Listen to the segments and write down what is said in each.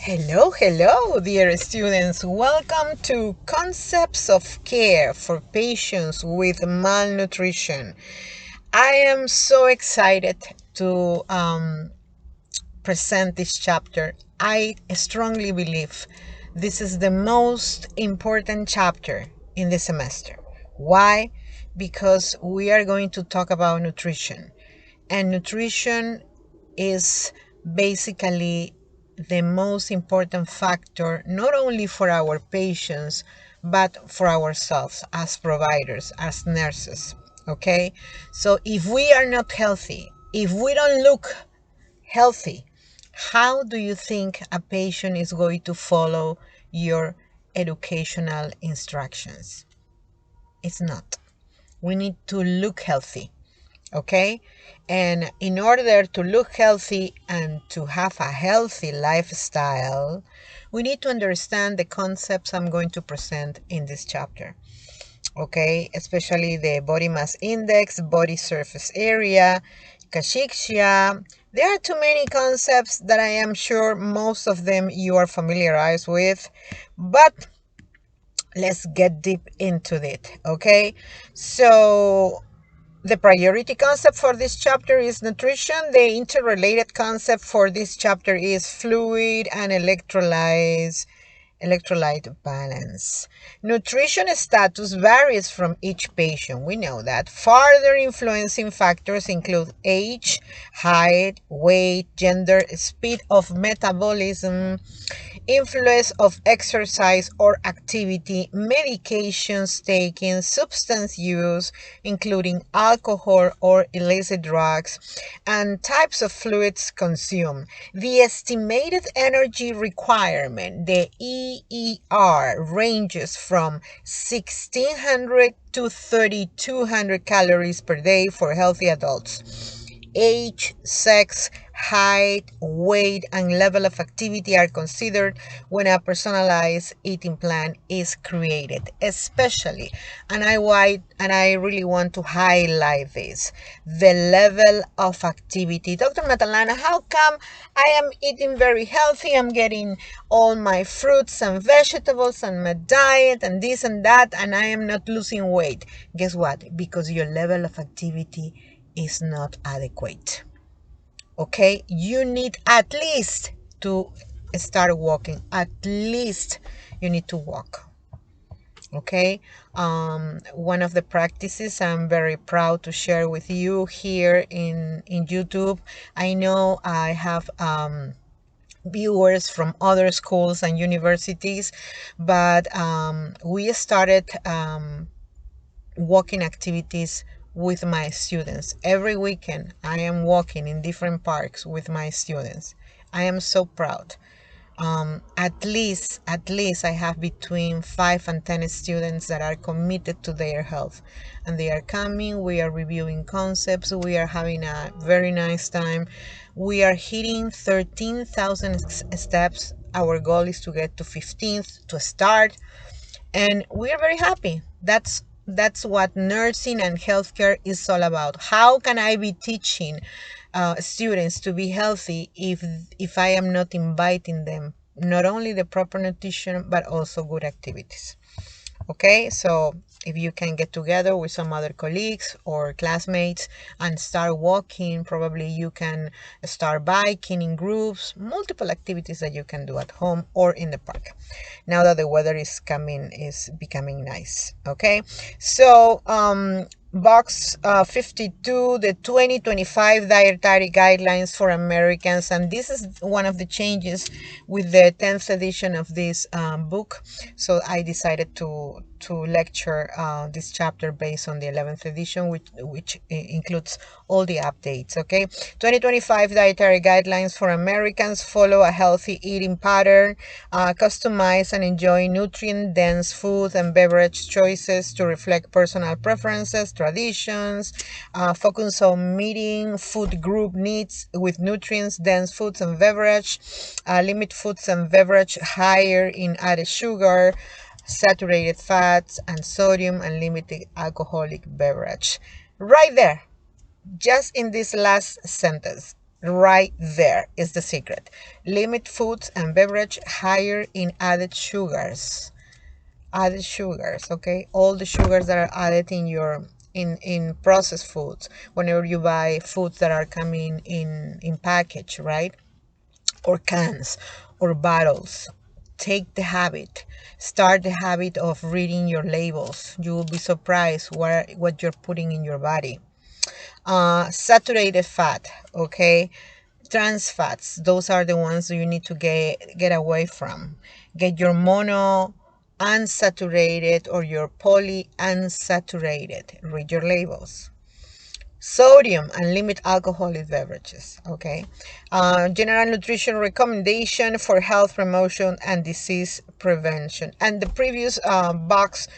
Hello, dear students. Welcome to Concepts of Care for Patients with Malnutrition. I am so excited to present this chapter. I strongly believe this is the most important chapter in the semester. Why? Because we are going to talk about nutrition. And nutrition is basically the most important factor, not only for our patients, but for ourselves as providers, as nurses. Okay? So if we are not healthy, if we don't look healthy, how do you think a patient is going to follow your educational instructions? It's not. We need to look healthy. Okay, and in order to look healthy and to have a healthy lifestyle, we need to understand the concepts I'm going to present in this chapter. Okay, especially the body mass index, body surface area, cachexia. There are too many concepts that I am sure most of them you are familiarized with, but let's get deep into it. Okay, so the priority concept for this chapter is nutrition. The interrelated concept for this chapter is fluid and electrolyte balance. Nutrition status varies from each patient. We know that. Further influencing factors include age, height, weight, gender, speed of metabolism, influence of exercise or activity, medications taken, substance use, including alcohol or illicit drugs, and types of fluids consumed. The estimated energy requirement, the EER, ranges from 1,600 to 3,200 calories per day for healthy adults. Age, sex, height, weight, and level of activity are considered when a personalized eating plan is created, especially, and I really want to highlight this, the level of activity. Dr. Matalana, how come I am eating very healthy? I'm getting all my fruits and vegetables and my diet and this and that, and I am not losing weight. Guess what? Because your level of activity is not adequate. Okay, you need at least to start walking. At least you need to walk. Okay, one of the practices I'm very proud to share with you here in YouTube. I know I have viewers from other schools and universities, but we started walking activities with my students. Every weekend, I am walking in different parks with my students. I am so proud. At least I have between 5 and 10 students that are committed to their health, and they are coming. We are reviewing concepts. We are having a very nice time. We are hitting 13,000 steps. Our goal is to get to 15th to start, and we are very happy. That's what nursing and healthcare is all about. How can I be teaching students to be healthy if I am not inviting them not only the proper nutrition but also good activities? Okay, so if you can get together with some other colleagues or classmates and start walking, probably you can start biking in groups, multiple activities that you can do at home or in the park. Now that the weather is becoming nice. Okay, so box 52, the 2025 dietary guidelines for Americans, and this is one of the changes with the 10th edition of this book. So I decided to lecture this chapter based on the 11th edition, which includes all the updates. Okay, 2025 dietary guidelines for Americans follow a healthy eating pattern, customize and enjoy nutrient-dense food and beverage choices to reflect personal preferences, traditions, focus on meeting food group needs with nutrients-dense foods and beverage, limit foods and beverage higher in added sugar, saturated fats, and sodium, and limited alcoholic beverage. Right there, just in this last sentence, Right there is the secret. Limit foods and beverage higher in added sugars. Added sugars, okay? All the sugars that are added in your in processed foods. Whenever you buy foods that are coming in package, right? Or cans or bottles. Take the habit. Start the habit of reading your labels. You will be surprised what you're putting in your body. Saturated fat, okay? Trans fats, those are the ones you need to get away from. Get your mono unsaturated or your poly unsaturated. Read your labels. Sodium and limit alcoholic beverages. Okay. General nutrition recommendation for health promotion and disease prevention. And the previous box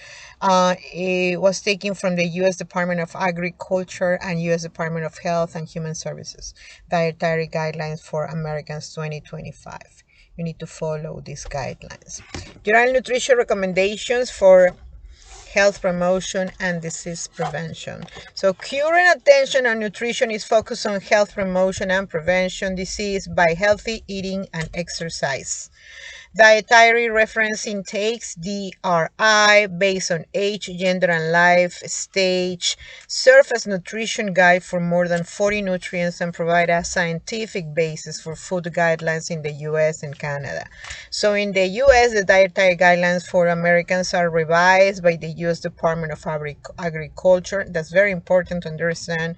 it was taken from the U.S. Department of Agriculture and U.S. Department of Health and Human Services dietary guidelines for Americans 2025. You need to follow these guidelines. General nutrition recommendations for health promotion and disease prevention. So current attention on nutrition is focused on health promotion and prevention disease by healthy eating and exercise. Dietary reference intakes DRI based on age, gender, and life stage serve as nutrition guide for more than 40 nutrients and provide a scientific basis for food guidelines in the US and Canada. So in the US, the dietary guidelines for Americans are revised by the US Department of Agriculture. That's very important to understand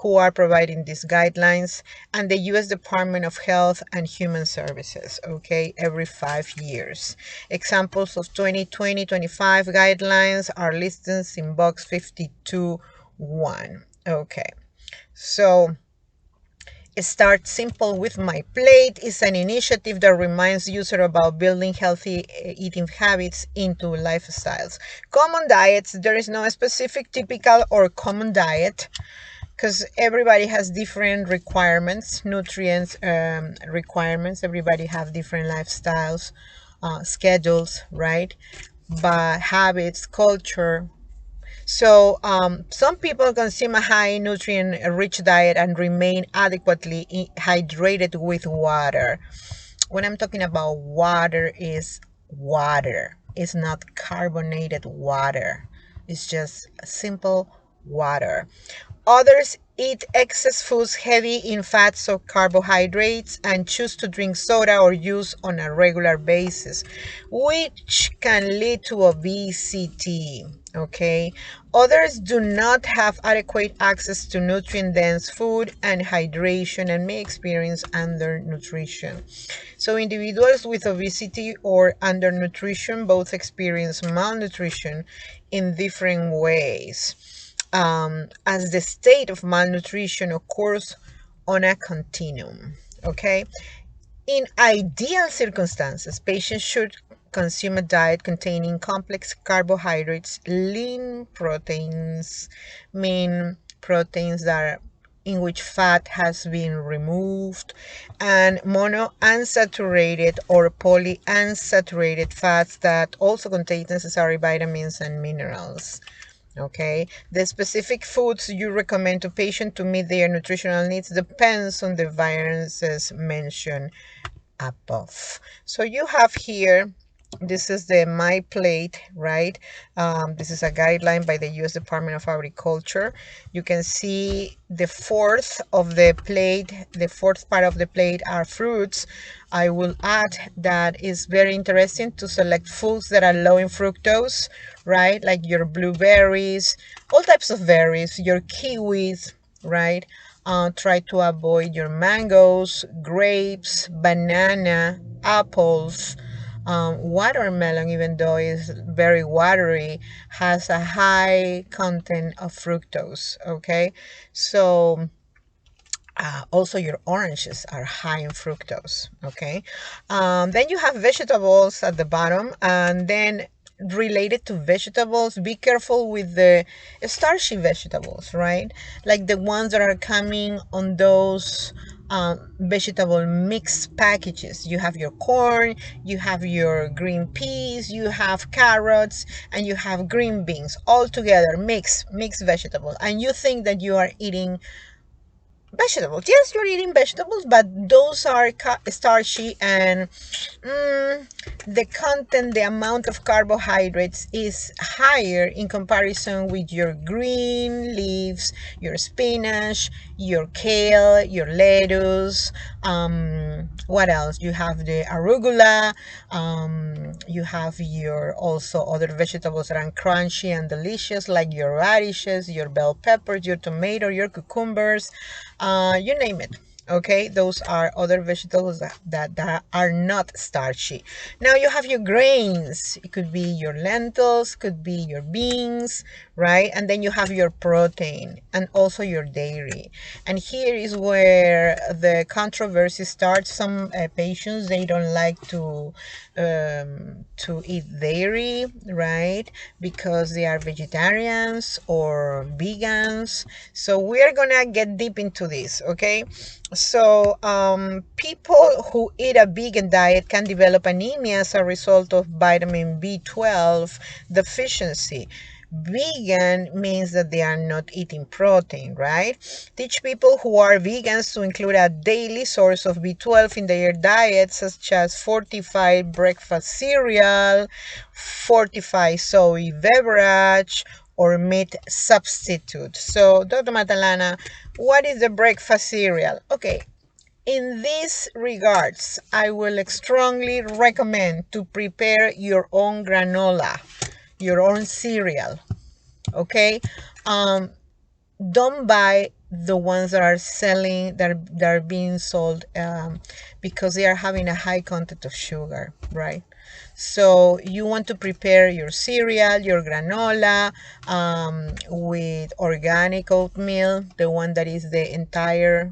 who are providing these guidelines, and the U.S. Department of Health and Human Services, okay, every 5 years. Examples of 2020-25 guidelines are listed in box 52.1. Okay, so Start Simple with My Plate is an initiative that reminds users about building healthy eating habits into lifestyles. Common diets, there is no specific typical or common diet, because everybody has different requirements, nutrients requirements. Everybody have different lifestyles, schedules, right? But habits, culture. So some people consume a high nutrient rich diet and remain adequately hydrated with water. When I'm talking about water, is water. It's not carbonated water. It's just simple water. Others eat excess foods heavy in fats or carbohydrates and choose to drink soda or juice on a regular basis, which can lead to obesity. Okay. Others do not have adequate access to nutrient-dense food and hydration and may experience undernutrition. So individuals with obesity or undernutrition both experience malnutrition in different ways, as the state of malnutrition occurs on a continuum. Okay. In ideal circumstances, patients should consume a diet containing complex carbohydrates, lean proteins, mean proteins that are in which fat has been removed, and monounsaturated or polyunsaturated fats that also contain necessary vitamins and minerals. Okay, the specific foods you recommend to patients to meet their nutritional needs depends on the variances mentioned above. So you have here, this is the My Plate, right? This is a guideline by the U.S. Department of Agriculture. You can see the fourth part of the plate are fruits. I will add that it's very interesting to select foods that are low in fructose, right? Like your blueberries, all types of berries, your kiwis, right? Try to avoid your mangoes, grapes, banana, apples, watermelon, even though it's very watery, has a high content of fructose. Okay, so also your oranges are high in fructose. Okay, then you have vegetables at the bottom, and then related to vegetables, be careful with the starchy vegetables, right? Like the ones that are coming on those vegetable mix packages. You have your corn, you have your green peas, you have carrots, and you have green beans all together, mixed vegetable, and you think that you are eating Vegetables. Yes, you're eating vegetables, but those are starchy, and the content, the amount of carbohydrates is higher in comparison with your green leaves, your spinach, your kale, your lettuce. What else? You have the arugula. You have your also other vegetables that are crunchy and delicious, like your radishes, your bell peppers, your tomato, your cucumbers, you name it. Okay, those are other vegetables that are not starchy. Now you have your grains. It could be your lentils, could be your beans, right? And then you have your protein and also your dairy. And here is where the controversy starts. Some patients, they don't like to eat dairy, right? Because they are vegetarians or vegans. So we are gonna get deep into this, okay? So people who eat a vegan diet can develop anemia as a result of vitamin B12 deficiency. Vegan means that they are not eating protein, right? Teach people who are vegans to include a daily source of B12 in their diet, such as fortified breakfast cereal, fortified soy beverage, or meat substitute. So, Dr. Matalana, what is the breakfast cereal? Okay, in these regards, I will strongly recommend to prepare your own granola, your own cereal. Okay, don't buy the ones that are selling that are being sold because they are having a high content of sugar, right? So you want to prepare your cereal, your granola, with organic oatmeal, the one that is the entire,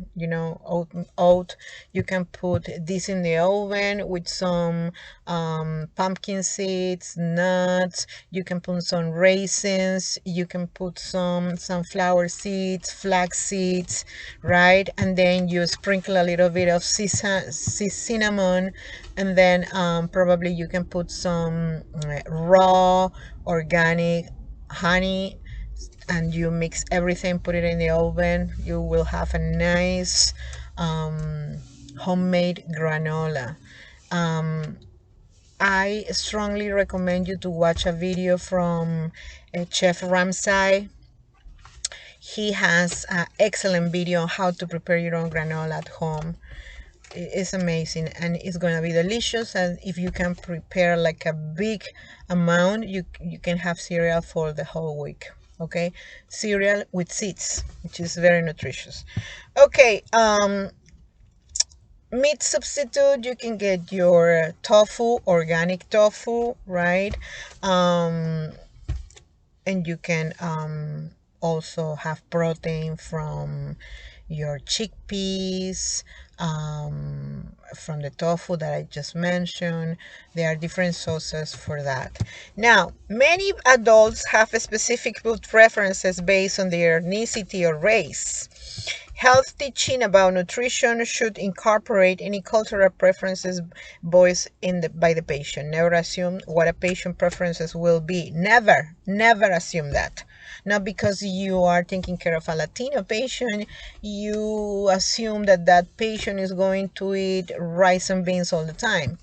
oat. You can put this in the oven with some pumpkin seeds, nuts. You can put some raisins. You can put some sunflower seeds, flax seeds, right? And then you sprinkle a little bit of cinnamon, and then probably you can put some raw organic honey, and you mix everything, put it in the oven. You will have a nice homemade granola. I strongly recommend you to watch a video from Chef Ramsay. He has an excellent video on how to prepare your own granola at home. It's amazing, and it's gonna be delicious. And if you can prepare like a big amount, you can have cereal for the whole week. Okay, cereal with seeds, which is very nutritious. Okay, meat substitute, you can get your tofu, organic tofu, right? And you can also have protein from your chickpeas, from the tofu that I just mentioned. There are different sources for that. Now, many adults have specific food preferences based on their ethnicity or race. Health teaching about nutrition should incorporate any cultural preferences voiced by the patient. Never assume what a patient preferences will be. Never, never assume that. Not because you are taking care of a Latino patient, you assume that that patient is going to eat rice and beans all the time.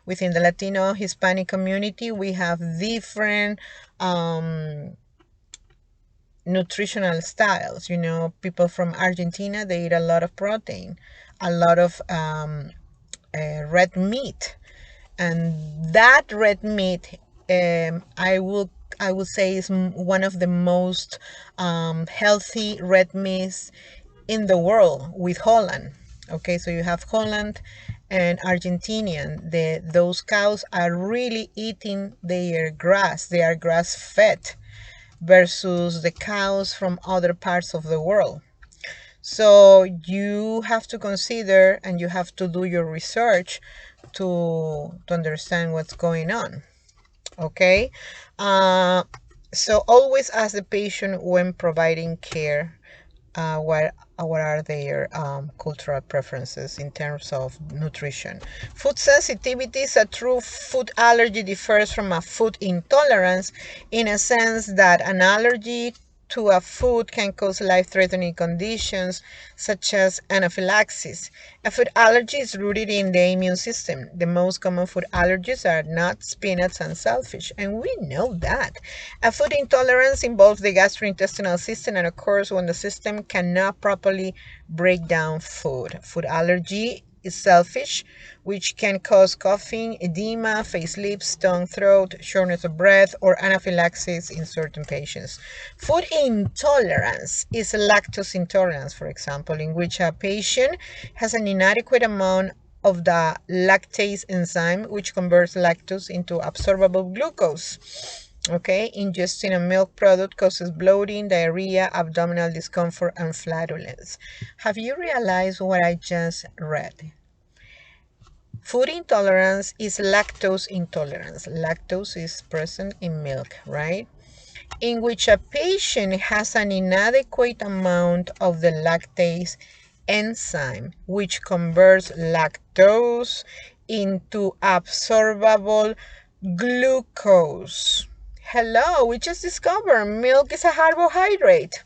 Within the Latino Hispanic community, we have different nutritional styles. People from Argentina, they eat a lot of protein, a lot of red meat, and that red meat, I would say, is one of the most healthy red meats in the world, with Holland. Okay, so you have Holland and Argentinian. Those cows are really eating their grass. They are grass fed versus the cows from other parts of the world. So you have to consider, and you have to do your research to understand what's going on. Okay, so always ask the patient when providing care, what are their cultural preferences in terms of nutrition. Food sensitivity is a true food allergy differs from a food intolerance in a sense that an allergy to a food can cause life-threatening conditions such as anaphylaxis. A food allergy is rooted in the immune system. The most common food allergies are nuts, peanuts, and shellfish, and we know that. A food intolerance involves the gastrointestinal system and occurs when the system cannot properly break down food. Food allergy is shellfish, which can cause coughing, edema, facelift, tongue, throat, shortness of breath, or anaphylaxis in certain patients. Food intolerance is lactose intolerance, for example, in which a patient has an inadequate amount of the lactase enzyme, which converts lactose into absorbable glucose. Okay, ingesting a milk product causes bloating, diarrhea, abdominal discomfort, and flatulence. Have you realized what I just read? Food intolerance is lactose intolerance. Lactose is present in milk, right? In which a patient has an inadequate amount of the lactase enzyme, which converts lactose into absorbable glucose. Hello, we just discovered milk is a carbohydrate.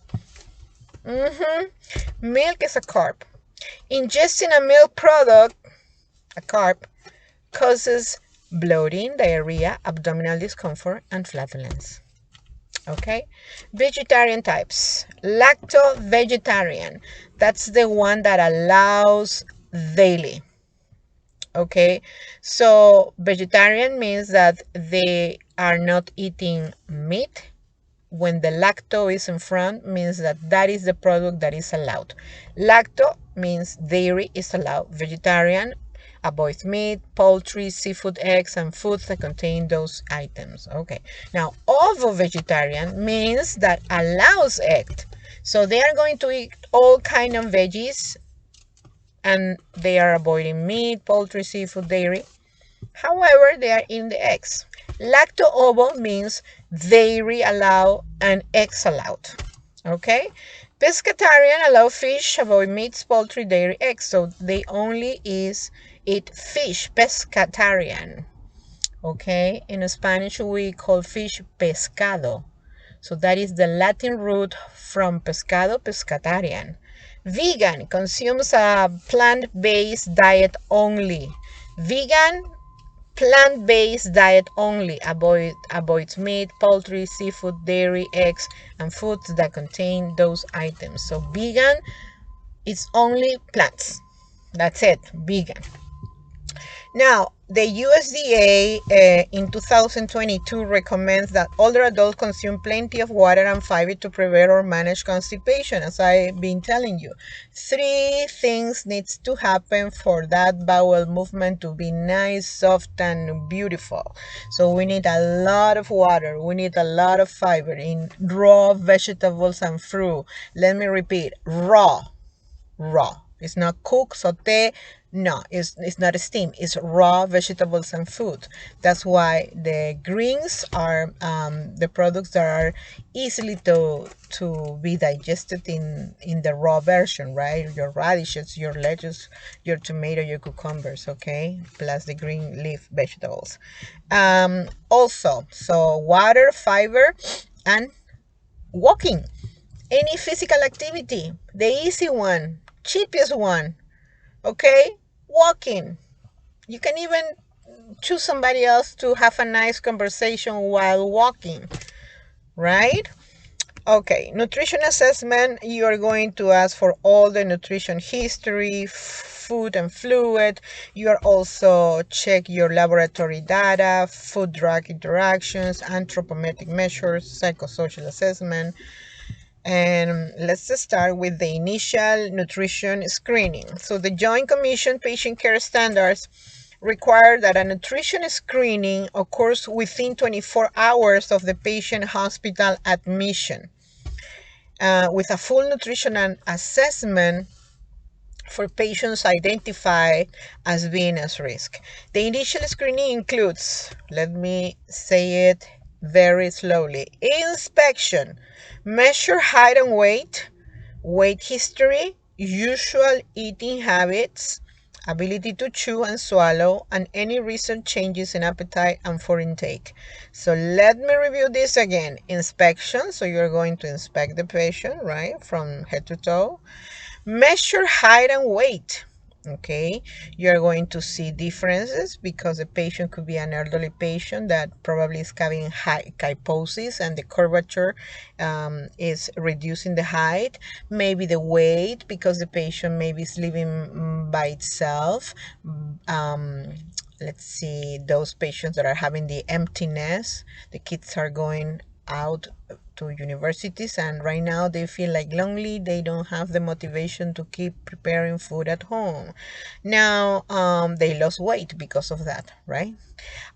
Milk is a carb. Ingesting a milk product, a carb, causes bloating, diarrhea, abdominal discomfort, and flatulence. Okay, vegetarian types. Lacto-vegetarian, that's the one that allows daily. Okay, so vegetarian means that they are not eating meat. When the lacto is in front, means that that is the product that is allowed. Lacto means dairy is allowed. Vegetarian avoids meat, poultry, seafood, eggs, and foods that contain those items. Okay, now ovo-vegetarian means that allows egg. So they are going to eat all kind of veggies, and they are avoiding meat, poultry, seafood, dairy. However, they are in the eggs. Lacto-ovo means dairy allowed and eggs allowed. Okay? Pescatarian allow fish, avoid meats, poultry, dairy, eggs. So they only eat fish. Pescatarian. Okay? In Spanish, we call fish pescado. So that is the Latin root from pescado, pescatarian. Vegan consumes a plant-based diet only. Vegan, plant-based diet only. Avoids meat, poultry, seafood, dairy, eggs, and foods that contain those items. So vegan is only plants. That's it, vegan. Now, the USDA in 2022 recommends that older adults consume plenty of water and fiber to prevent or manage constipation, as I've been telling you. 3 things needs to happen for that bowel movement to be nice, soft, and beautiful. So we need a lot of water. We need a lot of fiber in raw vegetables and fruit. Let me repeat, raw. It's not cooked, saute. No, it's not steamed. It's raw vegetables and food. That's why the greens are the products that are easily to be digested in the raw version, right? Your radishes, your lettuce, your tomato, your cucumbers, okay? Plus the green leaf vegetables. Also, so water, fiber, and walking. Any physical activity, the easy one, cheapest one, okay? Walking. You can even choose somebody else to have a nice conversation while walking, right? Okay, nutrition assessment, you are going to ask for all the nutrition history, food and fluid. You are also check your laboratory data, food-drug interactions, anthropometric measures, psychosocial assessment. And let's start with the initial nutrition screening. So the Joint Commission Patient Care Standards require that a nutrition screening occurs within 24 hours of the patient hospital admission, with a full nutrition assessment for patients identified as being at risk. The initial screening includes, let me say it very slowly, inspection, measure height and weight, weight history, usual eating habits, ability to chew and swallow, and any recent changes in appetite and food intake. So let me review this again. Inspection, so you're going to inspect the patient, right, from head to toe. Measure height and weight. Okay, you're going to see differences because the patient could be an elderly patient that probably is having high kyphosis and the curvature is reducing the height. Maybe the weight because the patient maybe is living by itself. Um, let's see, those patients that are having the emptiness, the kids are going out to universities and right now they feel like lonely, they don't have the motivation to keep preparing food at home. Now they lost weight because of that, right?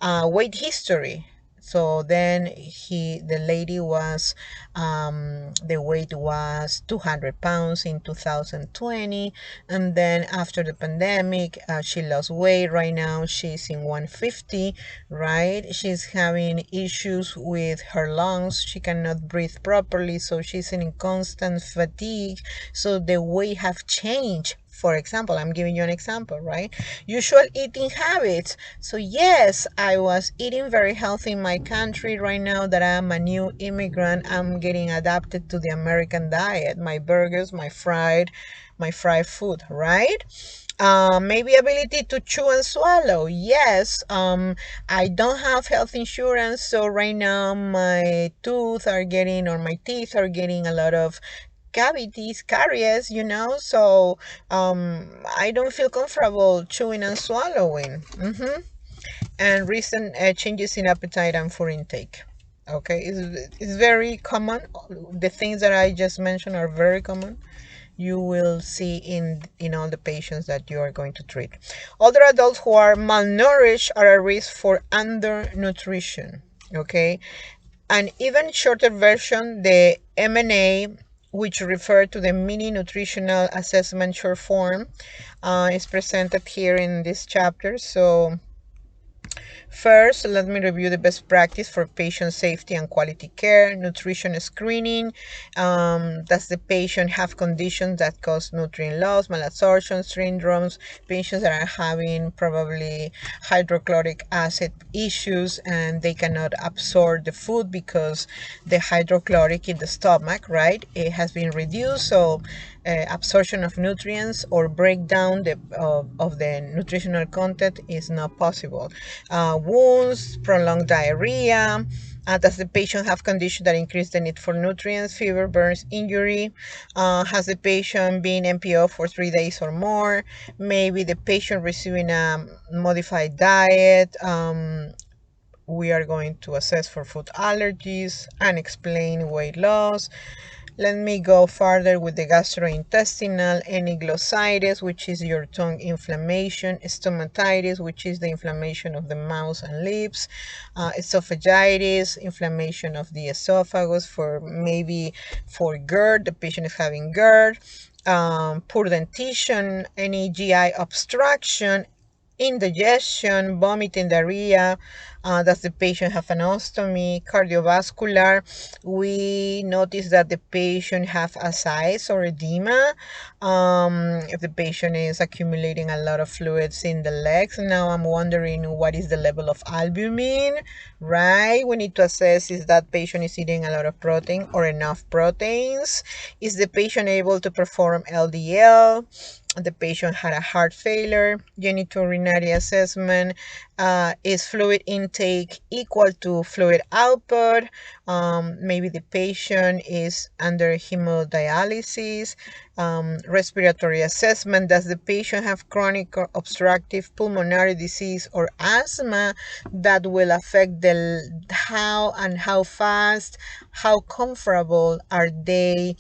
Weight history. So then the lady was, the weight was 200 pounds in 2020. And then after the pandemic, she lost weight. Right now she's in 150, right? She's having issues with her lungs. She cannot breathe properly. So she's in constant fatigue. So the weight have changed. For example, I'm giving you an example, right? Usual eating habits. So yes, I was eating very healthy in my country. Right now that I'm a new immigrant, I'm getting adapted to the American diet. My burgers, my fried food, right? Maybe ability to chew and swallow. Yes, I don't have health insurance, so right now my tooth are getting, or my teeth are getting a lot of cavities, caries, so I don't feel comfortable chewing and swallowing. And recent changes in appetite and food intake. Okay, it's very common. The things that I just mentioned are very common. You will see in all the patients that you are going to treat. Older adults who are malnourished are at risk for undernutrition. Okay, an even shorter version, the MNA, which refer to the mini nutritional assessment short form, is presented here in this chapter. So first, let me review the best practice for patient safety and quality care. Nutrition screening. Does the patient have conditions that cause nutrient loss, malabsorption syndromes? Patients that are having probably hydrochloric acid issues and they cannot absorb the food because the hydrochloric in the stomach, right? It has been reduced. So absorption of nutrients or breakdown of the nutritional content is not possible. Wounds, prolonged diarrhea. Does the patient have conditions that increase the need for nutrients? Fever, burns, injury. Has the patient been NPO for 3 days or more? Maybe the patient receiving a modified diet. We are going to assess for food allergies, unexplained weight loss. Let me go further with the gastrointestinal, any glossitis, which is your tongue inflammation, stomatitis, which is the inflammation of the mouth and lips, esophagitis, inflammation of the esophagus for GERD, the patient is having GERD, poor dentition, any GI obstruction, indigestion, vomiting, diarrhea. Does the patient have an ostomy? Cardiovascular. We notice that the patient have ascites or edema. If the patient is accumulating a lot of fluids in the legs. Now I'm wondering what is the level of albumin, right? We need to assess if that patient is eating a lot of protein or enough proteins. Is the patient able to perform LDL? The patient had a heart failure. Genitourinary assessment. Is fluid intake equal to fluid output? Maybe the patient is under hemodialysis. Respiratory assessment. Does the patient have chronic or obstructive pulmonary disease or asthma that will affect how fast, how comfortable are they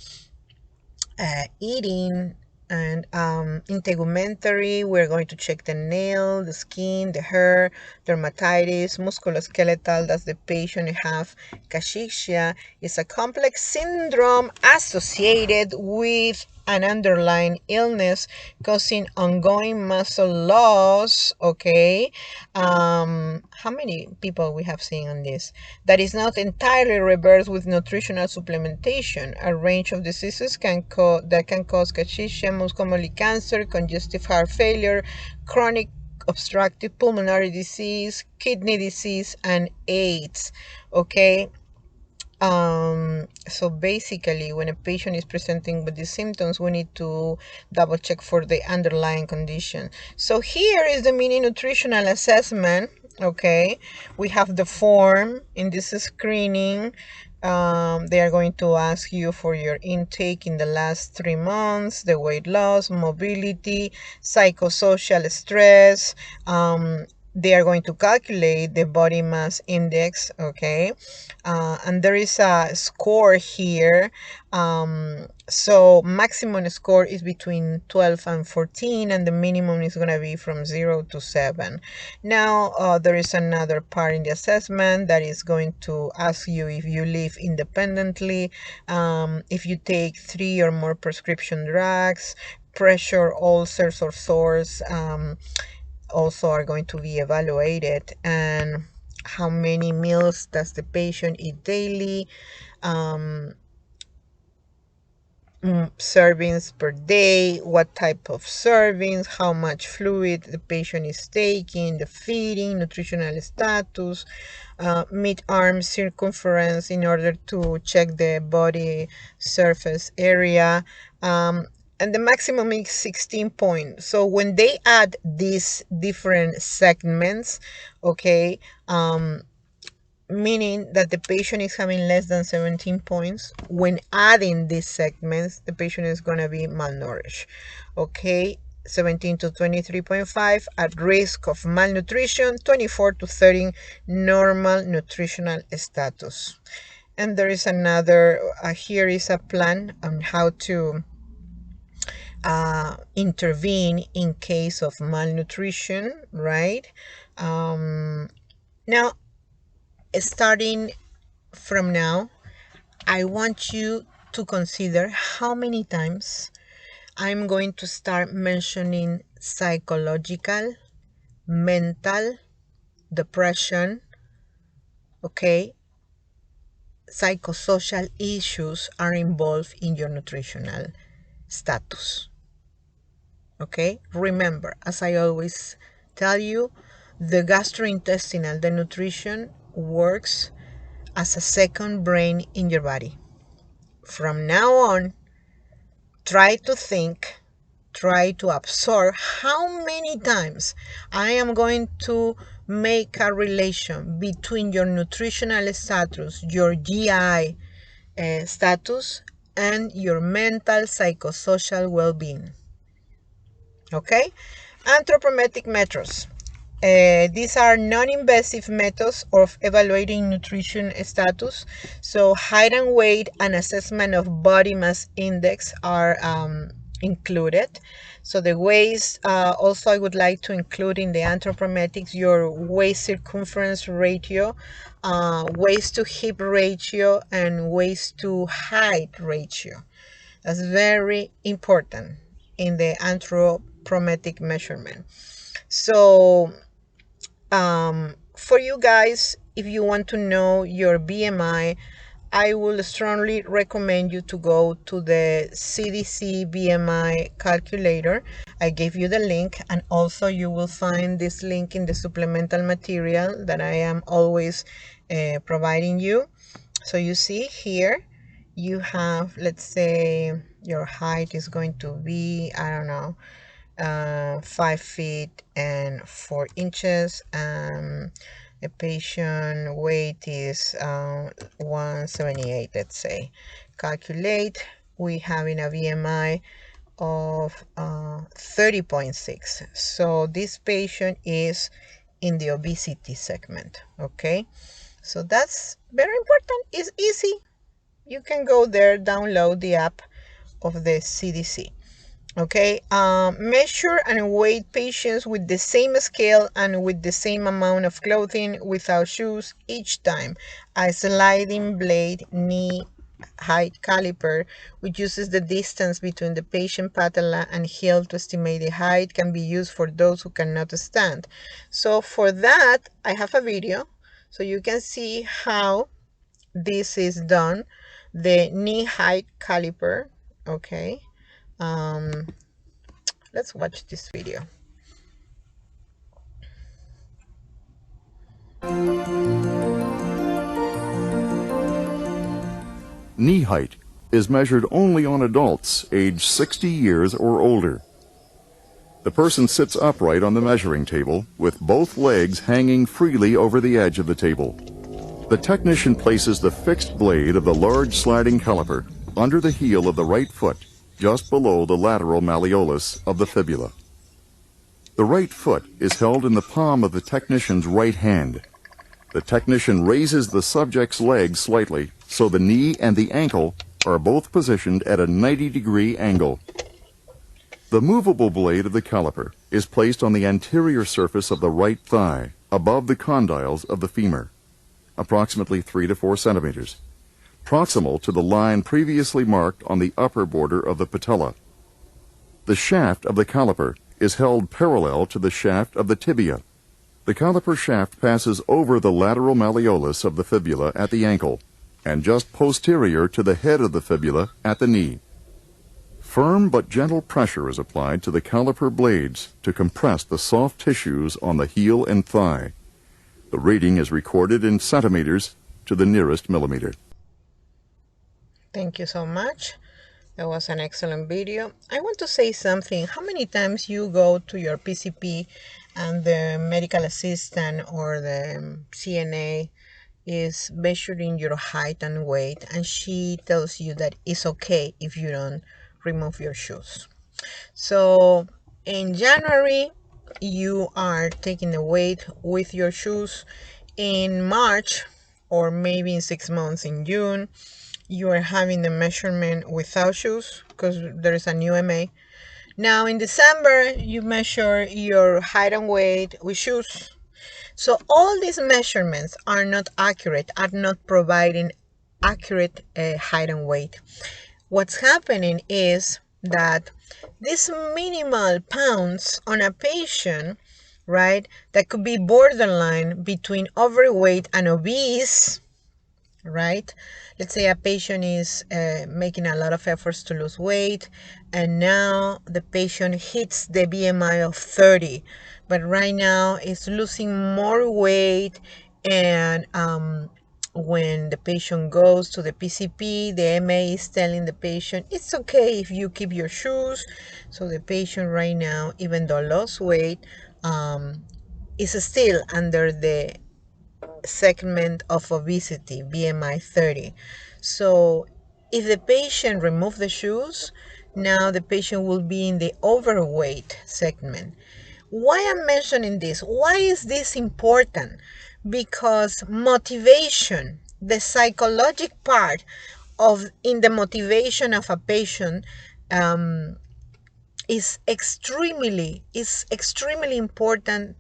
eating? And integumentary, we're going to check the nail, the skin, the hair, dermatitis, musculoskeletal. Does the patient have cachexia? It's a complex syndrome associated with an underlying illness causing ongoing muscle loss, okay? How many people we have seen on this? That is not entirely reversed with nutritional supplementation. A range of diseases that can cause cachexia, most commonly cancer, congestive heart failure, chronic obstructive pulmonary disease, kidney disease, and AIDS, okay? So basically, when a patient is presenting with these symptoms, we need to double check for the underlying condition. So here is the mini nutritional assessment. Okay, we have the form in this screening. They are going to ask you for your intake in the last 3 months, the weight loss, mobility, psychosocial stress. They are going to calculate the body mass index, okay? And there is a score here. So maximum score is between 12 and 14, and the minimum is going to be from 0 to 7. Now, there is another part in the assessment that is going to ask you if you live independently, if you take 3 or more prescription drugs, pressure, ulcers, or sores. Also are going to be evaluated, and how many meals does the patient eat daily, servings per day, what type of servings, how much fluid the patient is taking, the feeding, nutritional status, mid-arm circumference in order to check the body surface area, and the maximum is 16 points. So when they add these different segments, okay, meaning that the patient is having less than 17 points, when adding these segments, the patient is going to be malnourished. Okay, 17 to 23.5 at risk of malnutrition, 24 to 30 normal nutritional status. And there is another, here is a plan on how to intervene in case of malnutrition, right? Now, starting from now, I want you to consider how many times I'm going to start mentioning psychological, mental, depression, okay? Psychosocial issues are involved in your nutritional status, okay? Remember, as I always tell you, the gastrointestinal, the nutrition works as a second brain in your body. From now on, try to think, try to absorb how many times I am going to make a relation between your nutritional status, your GI status, and your mental psychosocial well-being. Okay? Anthropometric methods. These are non-invasive methods of evaluating nutrition status. So height and weight and assessment of body mass index are included. So the waist, also I would like to include in the anthropometrics your waist circumference ratio, waist to hip ratio, and waist to height ratio. That's very important in the anthropometric measurement. So for you guys, if you want to know your BMI, I will strongly recommend you to go to the CDC BMI calculator. I gave you the link, and also you will find this link in the supplemental material that I am always providing you. So you see here, you have, let's say your height is going to be, I don't know, 5 feet and 4 inches. The patient weight is 178, let's say. Calculate, we having a BMI of 30.6. So this patient is in the obesity segment, okay? So that's very important. It's easy. You can go there, download the app of the CDC. Okay, measure and weigh patients with the same scale and with the same amount of clothing without shoes each time. A sliding blade knee height caliper, which uses the distance between the patient patella and heel to estimate the height, can be used for those who cannot stand. So for that, I have a video so you can see how this is done. The knee height caliper. Okay, let's watch this video. Knee height is measured only on adults aged 60 years or older. The person sits upright on the measuring table with both legs hanging freely over the edge of the table. The technician places the fixed blade of the large sliding caliper under the heel of the right foot, just below the lateral malleolus of the fibula. The right foot is held in the palm of the technician's right hand. The technician raises the subject's leg slightly so the knee and the ankle are both positioned at a 90-degree angle. The movable blade of the caliper is placed on the anterior surface of the right thigh, above the condyles of the femur, approximately 3 to 4 centimeters, proximal to the line previously marked on the upper border of the patella. The shaft of the caliper is held parallel to the shaft of the tibia. The caliper shaft passes over the lateral malleolus of the fibula at the ankle and just posterior to the head of the fibula at the knee. Firm but gentle pressure is applied to the caliper blades to compress the soft tissues on the heel and thigh. The reading is recorded in centimeters to the nearest millimeter. Thank you so much. That was an excellent video. I want to say something. How many times you go to your PCP and the medical assistant or the CNA is measuring your height and weight, and she tells you that it's okay if you don't remove your shoes? So in January, you are taking the weight with your shoes. In March, or maybe in 6 months in June, you are having the measurement without shoes because there is a new MA. Now in December, you measure your height and weight with shoes. So all these measurements are not accurate, are not providing accurate height and weight. What's happening is that these minimal pounds on a patient, right, that could be borderline between overweight and obese, right? Let's say a patient is making a lot of efforts to lose weight, and now the patient hits the BMI of 30, but right now is losing more weight. And when the patient goes to the PCP, the MA is telling the patient it's okay if you keep your shoes. So the patient right now, even though lost weight, is still under the segment of obesity, BMI 30. So if the patient remove the shoes, now the patient will be in the overweight segment. Why I'm mentioning this? Why is this important? Because motivation, the psychological part of in the motivation of a patient, is extremely important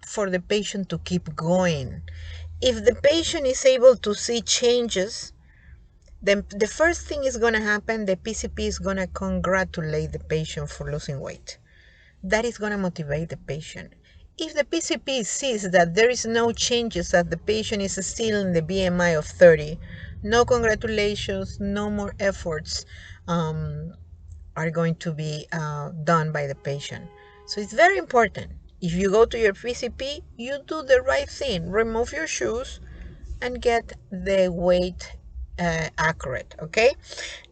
for the patient to keep going. If the patient is able to see changes, then the first thing is going to happen, the PCP is going to congratulate the patient for losing weight. That is going to motivate the patient. If the PCP sees that there is no changes, that the patient is still in the BMI of 30, no congratulations, no more efforts are going to be done by the patient. So it's very important. If you go to your PCP, you do the right thing. Remove your shoes and get the weight accurate, okay?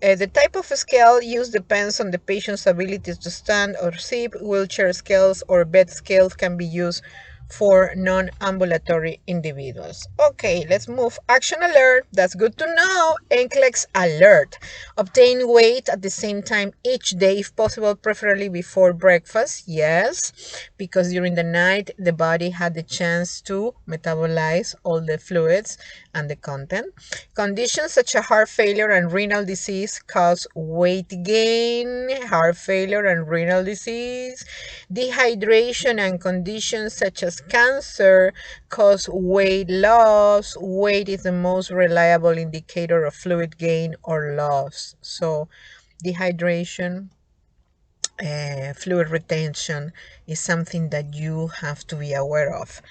The type of scale used depends on the patient's ability to stand or sit. Wheelchair scales or bed scales can be used for non-ambulatory individuals. Okay, let's move. Action alert. That's good to know. NCLEX alert. Obtain weight at the same time each day, if possible, preferably before breakfast. Yes, because during the night, the body had the chance to metabolize all the fluids and the content. Conditions such as heart failure and renal disease cause weight gain. Heart failure and renal disease. Dehydration and conditions such as cancer cause weight loss. Weight is the most reliable indicator of fluid gain or loss. So dehydration, fluid retention is something that you have to be aware of.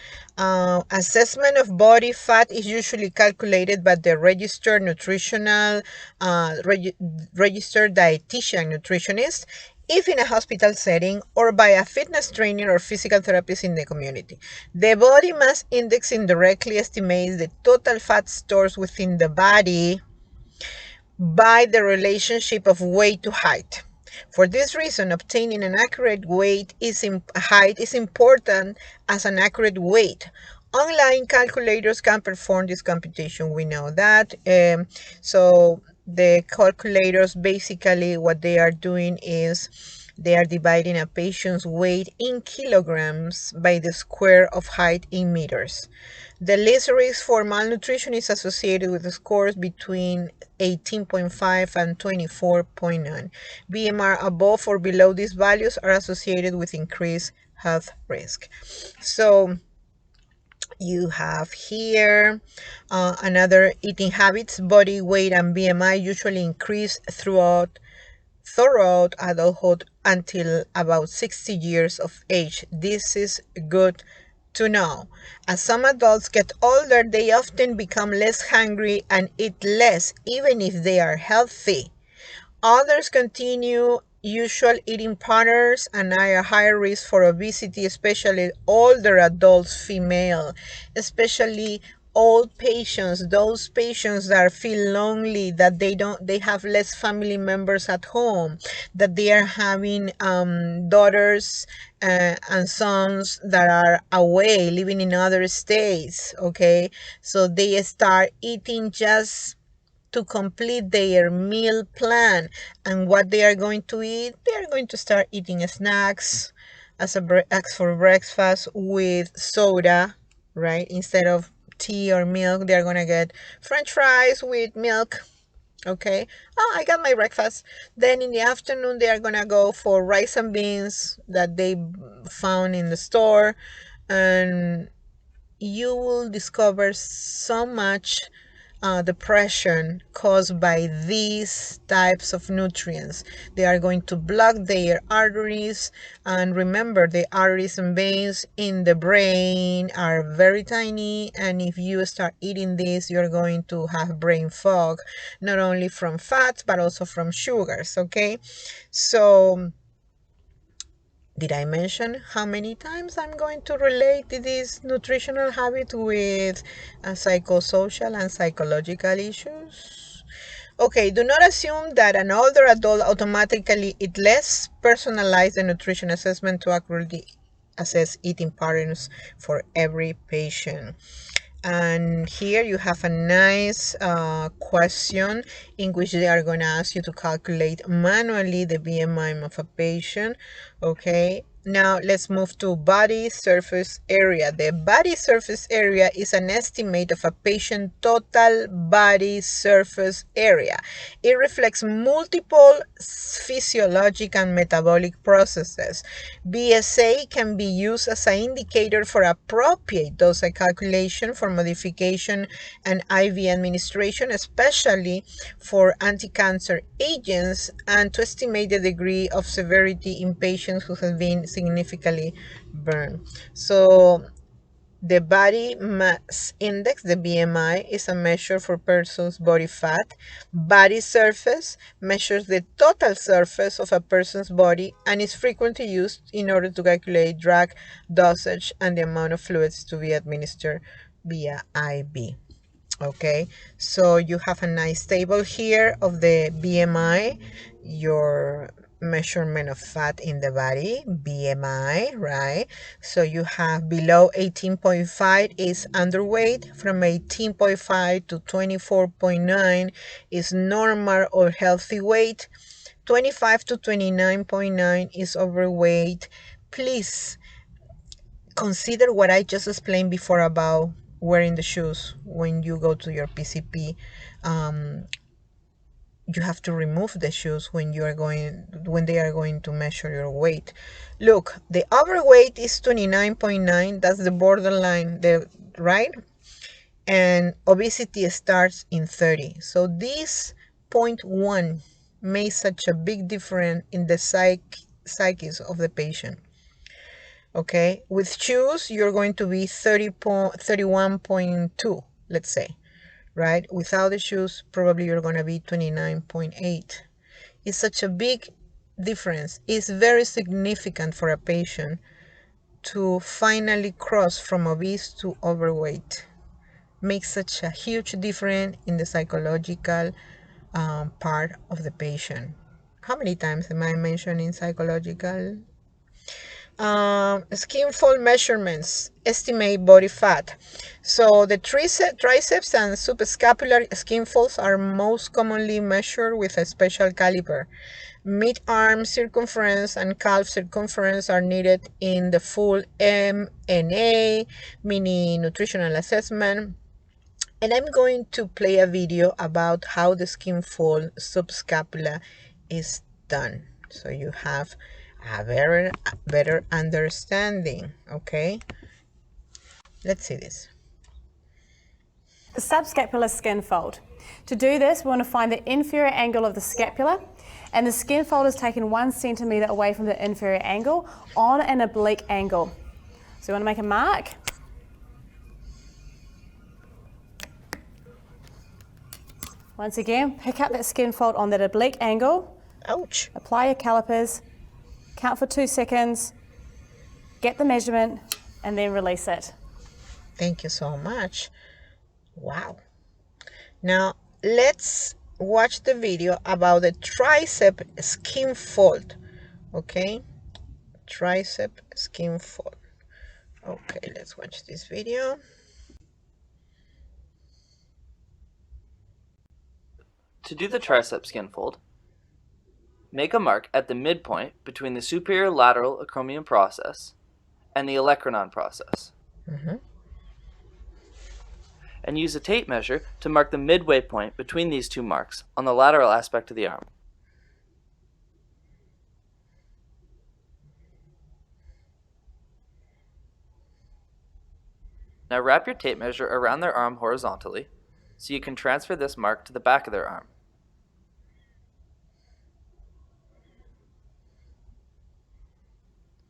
Assessment of body fat is usually calculated by the registered dietitian nutritionist, if in a hospital setting, or by a fitness trainer or physical therapist in the community. The body mass index indirectly estimates the total fat stores within the body by the relationship of weight to height. For this reason, obtaining an accurate height is important as an accurate weight. Online calculators can perform this computation. We know that. So the calculators, basically what they are doing is they are dividing a patient's weight in kilograms by the square of height in meters. The least risk for malnutrition is associated with scores between 18.5 and 24.9. BMR above or below these values are associated with increased health risk. So you have here another eating habits. Body weight and BMI usually increase throughout adulthood until about 60 years of age. This is good to know. As some adults get older, they often become less hungry and eat less, even if they are healthy. Others continue usual eating patterns and are at higher risk for obesity, especially older adults, female, especially old patients, those patients that feel lonely, that they have less family members at home, that they are having daughters and sons that are away, living in other states. Okay, so they start eating just to complete their meal plan. And what they are going to eat, they are going to start eating snacks as for breakfast with soda, right? Instead of tea or milk, they're going to get french fries with milk. Okay, oh, I got my breakfast. Then in the afternoon, they are going to go for rice and beans that they found in the store. And you will discover so much depression caused by these types of nutrients. They are going to block their arteries. And remember, the arteries and veins in the brain are very tiny. And if you start eating this, you're going to have brain fog, not only from fats, but also from sugars. Okay, so did I mention how many times I'm going to relate this nutritional habit with psychosocial and psychological issues? Okay, do not assume that an older adult automatically eat less. Personalize the nutrition assessment to accurately assess eating patterns for every patient. And here you have a nice question in which they are going to ask you to calculate manually the BMI of a patient. Okay, now let's move to body surface area. The body surface area is an estimate of a patient's total body surface area. It reflects multiple physiologic and metabolic processes. BSA can be used as an indicator for appropriate dose calculation, for modification and IV administration, especially for anti-cancer agents, and to estimate the degree of severity in patients who have been significantly burned. So the body mass index, the BMI, is a measure for person's body fat. Body surface measures the total surface of a person's body and is frequently used in order to calculate drug dosage and the amount of fluids to be administered via IV. Okay, so you have a nice table here of the BMI, your measurement of fat in the body, BMI, right? So you have below 18.5 is underweight, from 18.5 to 24.9 is normal or healthy weight, 25 to 29.9 is overweight. Please consider what I just explained before about wearing the shoes when you go to your PCP. you have to remove the shoes when they are going to measure your weight. Look, the overweight is 29.9. That's the borderline, right? And obesity starts in 30. So this 0.1 makes such a big difference in the psyches of the patient. Okay, with shoes, you're going to be 31.2, let's say, right? Without the shoes, probably you're going to be 29.8. It's such a big difference. It's very significant for a patient to finally cross from obese to overweight. Makes such a huge difference in the psychological part of the patient. How many times am I mentioning psychological? Skin fold measurements, estimate body fat. So the triceps and subscapular skin folds are most commonly measured with a special caliper. Mid-arm circumference and calf circumference are needed in the full MNA, mini nutritional assessment. And I'm going to play a video about how the skin fold subscapula is done, so you have a better understanding. Okay, let's see this. The subscapular skin fold. To do this, we want to find the inferior angle of the scapula, and the skin fold is taken 1 centimeter away from the inferior angle on an oblique angle. So you want to make a mark. Once again, pick up that skin fold on that oblique angle. Ouch. Apply your calipers, count for 2 seconds, get the measurement, and then release it. Thank you so much. Wow. Now let's watch the video about the tricep skin fold. Okay, tricep skin fold. Okay, let's watch this video. To do the tricep skin fold, make a mark at the midpoint between the superior lateral acromion process and the olecranon process. And use a tape measure to mark the midway point between these two marks on the lateral aspect of the arm. Now wrap your tape measure around their arm horizontally so you can transfer this mark to the back of their arm.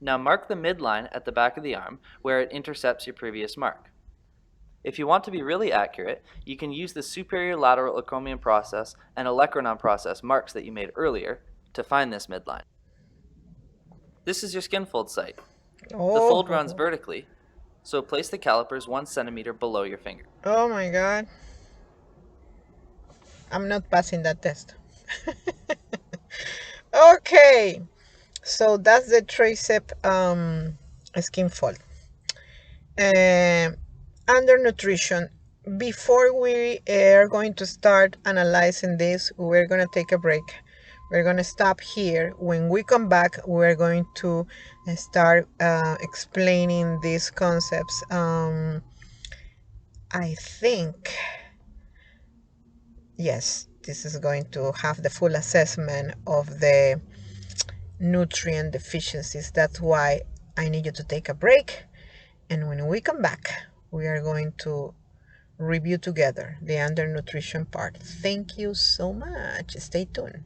Now mark the midline at the back of the arm where it intercepts your previous mark. If you want to be really accurate, you can use the superior lateral acromion process and olecranon process marks that you made earlier to find this midline. This is your skin fold site. The fold runs vertically, so place the calipers 1 centimeter below your finger. Oh my God. I'm not passing that test. Okay, so that's the tricep skin fold. Under nutrition, before we are going to start analyzing this, we're going to take a break. We're going to stop here. When we come back, we're going to start explaining these concepts. I think, yes, this is going to have the full assessment of the nutrient deficiencies. That's why I need you to take a break. And when we come back, we are going to review together the undernutrition part. Thank you so much. Stay tuned.